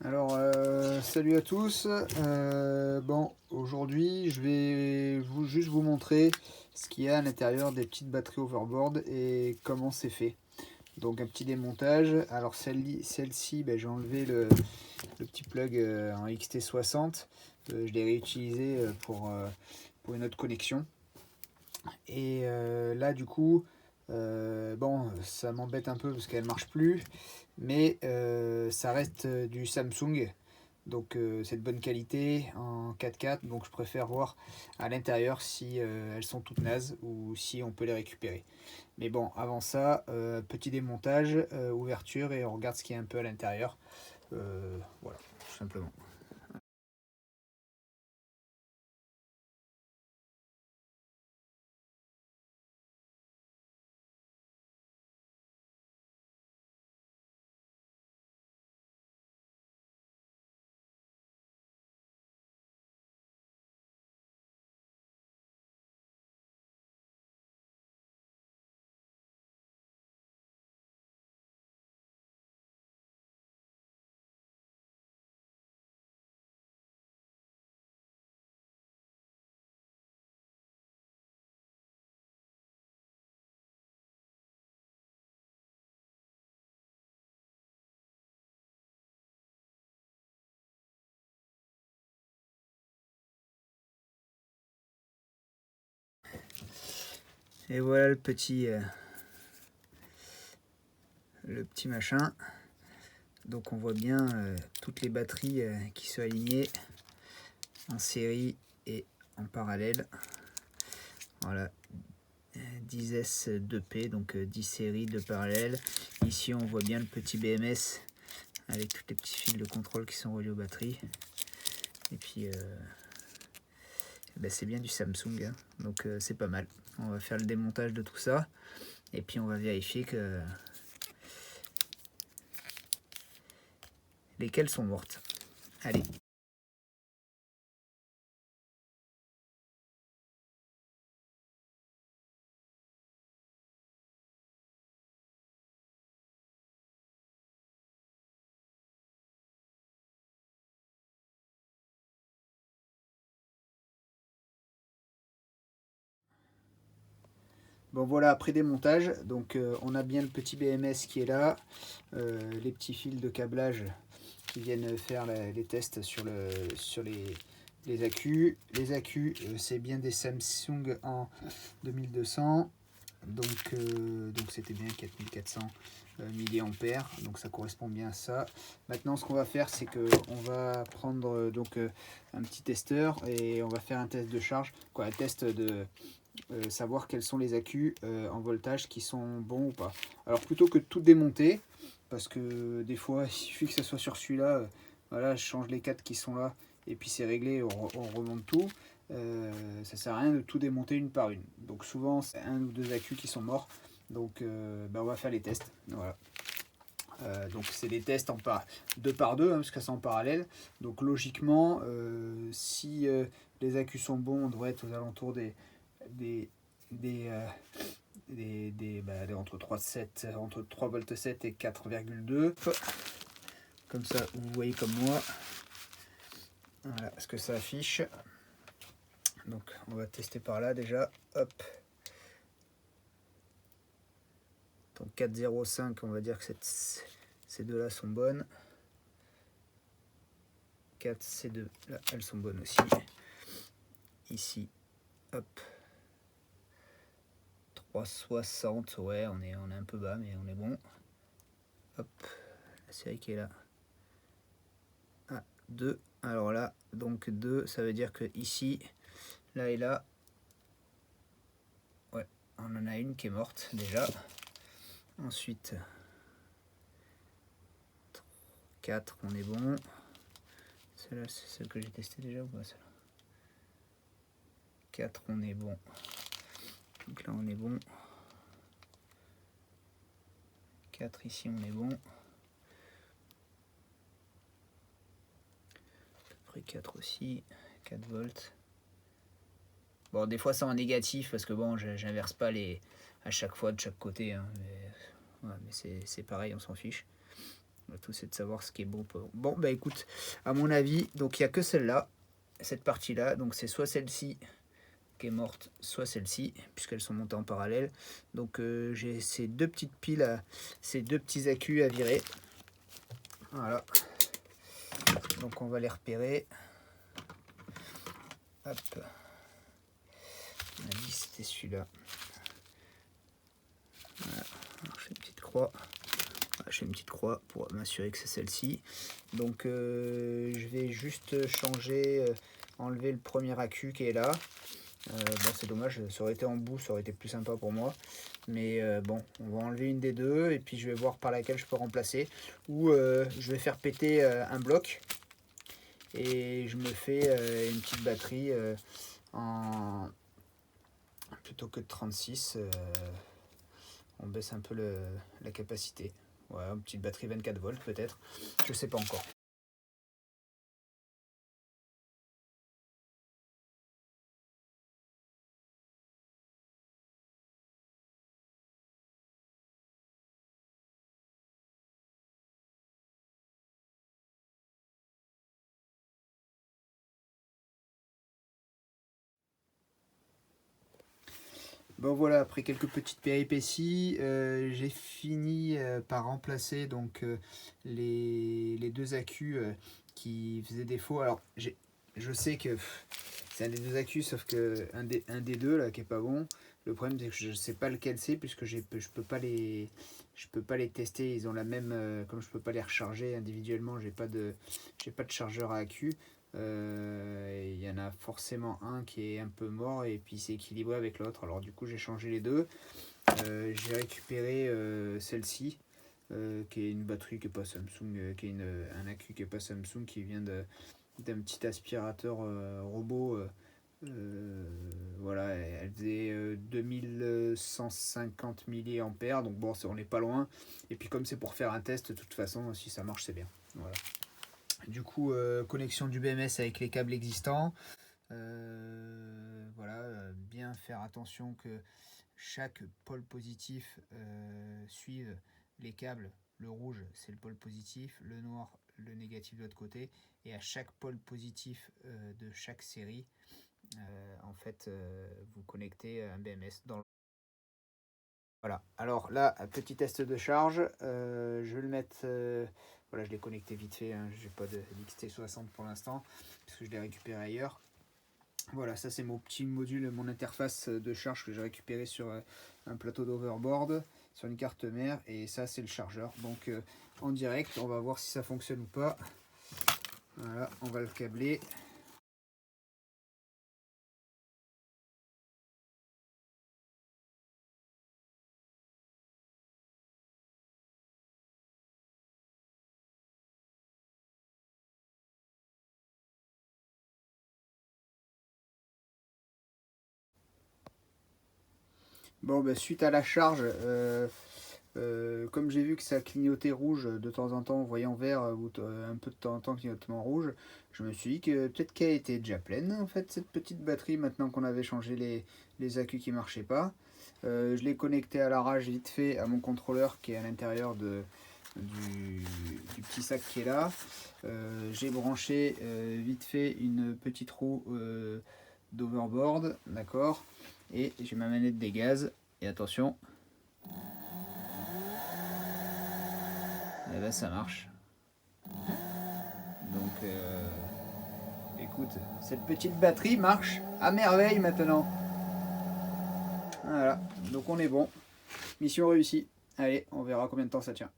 Alors, salut à tous. Bon, aujourd'hui, je vais juste vous montrer ce qu'il y a à l'intérieur des petites batteries overboard et comment c'est fait. Donc, un petit démontage. Alors, celle-ci, ben, j'ai enlevé le petit plug en XT60. Je l'ai réutilisé pour une autre connexion. Et là, du coup, bon, ça m'embête un peu parce qu'elle marche plus, mais ça reste du Samsung. Donc c'est de bonne qualité en 4K, donc je préfère voir à l'intérieur si elles sont toutes nazes ou si on peut les récupérer. Mais bon, avant ça, petit démontage, ouverture et on regarde ce qu'il y a un peu à l'intérieur. Voilà, tout simplement. Et voilà le petit machin. Donc on voit bien toutes les batteries qui sont alignées en série et en parallèle. Voilà, 10S2P, donc 10 séries de parallèle. Ici on voit bien le petit BMS avec tous les petits fils de contrôle qui sont reliés aux batteries. Et puis ben c'est bien du Samsung, hein. Donc c'est pas mal. On va faire le démontage de tout ça et puis on va vérifier que lesquelles sont mortes. Allez. Bon voilà, après démontage, donc on a bien le petit BMS qui est là, les petits fils de câblage qui viennent faire les tests sur les accus. Les accus, c'est bien des Samsung en 2200, donc c'était bien 4400 milliampères, donc ça correspond bien à ça. Maintenant, ce qu'on va faire, c'est qu'on va prendre un petit testeur et on va faire un test de charge, quoi, un test de savoir quels sont les accus en voltage qui sont bons ou pas. Alors plutôt que de tout démonter, parce que des fois il suffit que ça soit sur celui-là, voilà, je change les 4 qui sont là et puis c'est réglé, on remonte tout. Ça sert à rien de tout démonter une par une. Donc souvent c'est un ou deux accus qui sont morts. Donc on va faire les tests. Voilà. Donc c'est des tests deux par deux, hein, parce que c'est en parallèle. Donc logiquement, si les accus sont bons, on devrait être aux alentours des, des, euh, entre 3,7 entre 3 volts 7 et 4,2. Comme ça, vous voyez comme moi. Voilà ce que ça affiche. Donc on va tester par là déjà. Hop. Donc 4,05, on va dire que ces deux là sont bonnes. 4, ces deux là, elles sont bonnes aussi. Ici, hop. 3,60, ouais, on est un peu bas, mais on est bon. Hop, la série qui est là. Ah, 2. Alors là, donc 2, ça veut dire que ici, là et là, ouais, on en a une qui est morte déjà. Ensuite, 4, on est bon. Celle-là, c'est celle que j'ai testée déjà ou pas, celle-là? 4, on est bon. Donc là, on est bon. 4, ici, on est bon. Après 4 aussi. 4 volts. Bon, des fois, c'est en négatif parce que bon, j'inverse pas à chaque fois de chaque côté, hein, mais, ouais, mais c'est pareil, on s'en fiche. On va tous essayer de savoir ce qui est bon. Bon, bah écoute, à mon avis, donc il n'y a que celle-là, cette partie-là. Donc c'est soit celle-ci qui est morte, soit celle-ci, puisqu'elles sont montées en parallèle. Donc j'ai ces deux petites piles, ces deux petits accus à virer. Voilà. Donc on va les repérer. Hop. On a dit c'était celui-là. Voilà. Alors, je fais une petite croix. Voilà, je fais une petite croix pour m'assurer que c'est celle-ci. Donc je vais juste changer, enlever le premier accu qui est là. Bon, c'est dommage, ça aurait été en bout, ça aurait été plus sympa pour moi. Mais bon, on va enlever une des deux et puis je vais voir par laquelle je peux remplacer. Ou je vais faire péter un bloc et je me fais une petite batterie en plutôt que de 36. On baisse un peu la capacité. Ouais, une petite batterie 24 volts peut-être. Je sais pas encore. Bon voilà, après quelques petites péripéties, j'ai fini par remplacer donc les deux accus qui faisaient défaut. Alors je sais que c'est un des deux accus, sauf que un des deux là qui est pas bon. Le problème c'est que je sais pas lequel c'est puisque je peux pas les tester. Ils ont la même, comme je peux pas les recharger individuellement, j'ai pas de chargeur à accus. Il y en a forcément un qui est un peu mort et puis c'est équilibré avec l'autre. Alors du coup j'ai changé les deux. J'ai récupéré celle-ci qui est une batterie qui est pas Samsung, qui est un accu qui est pas Samsung, qui vient d'un petit aspirateur robot. Voilà, elle faisait 2150 mAh, donc bon, on n'est pas loin. Et puis comme c'est pour faire un test, de toute façon, si ça marche, c'est bien. Voilà. Du coup, connexion du BMS avec les câbles existants. Voilà, bien faire attention que chaque pôle positif suive les câbles. Le rouge, c'est le pôle positif, le noir, le négatif de l'autre côté. Et à chaque pôle positif de chaque série, en fait, vous connectez un BMS dans le... Voilà, alors là, un petit test de charge. Je vais le mettre... voilà, je l'ai connecté vite fait, hein. J'ai pas de XT60 pour l'instant, parce que je l'ai récupéré ailleurs. Voilà, ça c'est mon petit module, mon interface de charge que j'ai récupéré sur un plateau d'overboard, sur une carte mère, et ça c'est le chargeur. Donc en direct, on va voir si ça fonctionne ou pas. Voilà, on va le câbler. Bon, bah, suite à la charge, comme j'ai vu que ça clignotait rouge de temps en temps, voyant vert, ou un peu de temps en temps clignotement rouge, je me suis dit que peut-être qu'elle était déjà pleine en fait, cette petite batterie, maintenant qu'on avait changé les accus qui marchaient pas. Je l'ai connecté à la rage vite fait à mon contrôleur qui est à l'intérieur du petit sac qui est là. J'ai branché vite fait une petite roue d'overboard, d'accord, et j'ai ma manette des gaz, et attention, et là ça marche. Donc écoute, cette petite batterie marche à merveille maintenant. Voilà, donc on est bon. Mission réussie. Allez, on verra combien de temps ça tient.